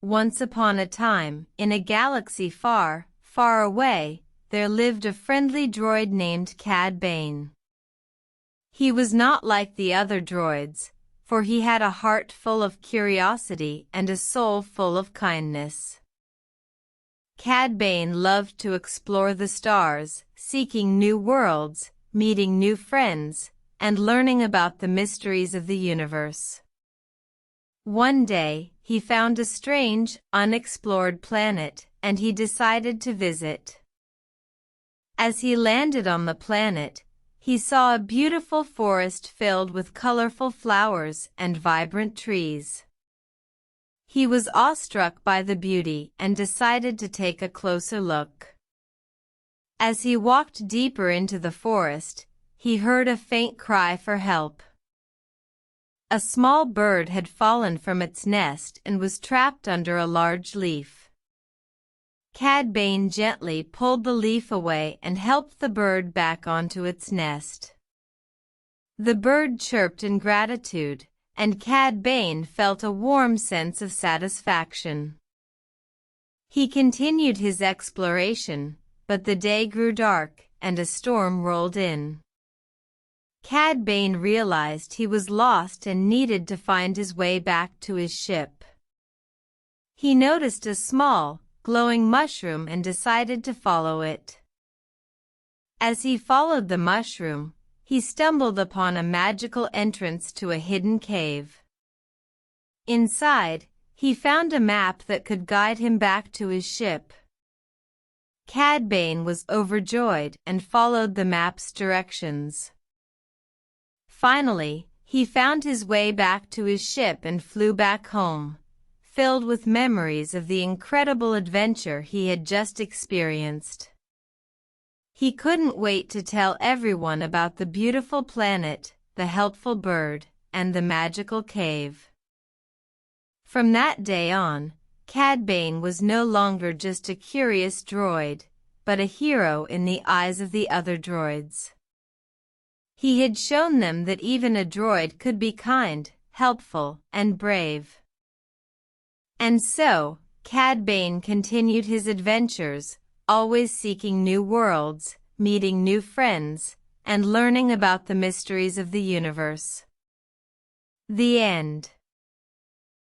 Once upon a time, in a galaxy far, far away, there lived a friendly droid named Cad Bane. He was not like the other droids, for he had a heart full of curiosity and a soul full of kindness. Cad Bane loved to explore the stars, seeking new worlds, meeting new friends, and learning about the mysteries of the universe. One day, he found a strange, unexplored planet, and he decided to visit. As he landed on the planet, he saw a beautiful forest filled with colorful flowers and vibrant trees. He was awestruck by the beauty and decided to take a closer look. As he walked deeper into the forest, he heard a faint cry for help. A small bird had fallen from its nest and was trapped under a large leaf. Cad Bane gently pulled the leaf away and helped the bird back onto its nest. The bird chirped in gratitude, and Cad Bane felt a warm sense of satisfaction. He continued his exploration, but the day grew dark and a storm rolled in. Cad Bane realized he was lost and needed to find his way back to his ship. He noticed a small, glowing mushroom and decided to follow it. As he followed the mushroom, he stumbled upon a magical entrance to a hidden cave. Inside, he found a map that could guide him back to his ship. Cad Bane was overjoyed and followed the map's directions. Finally, he found his way back to his ship and flew back home, filled with memories of the incredible adventure he had just experienced. He couldn't wait to tell everyone about the beautiful planet, the helpful bird, and the magical cave. From that day on, Cad Bane was no longer just a curious droid, but a hero in the eyes of the other droids. He had shown them that even a droid could be kind, helpful, and brave. And so, Cad Bane continued his adventures, always seeking new worlds, meeting new friends, and learning about the mysteries of the universe. The end.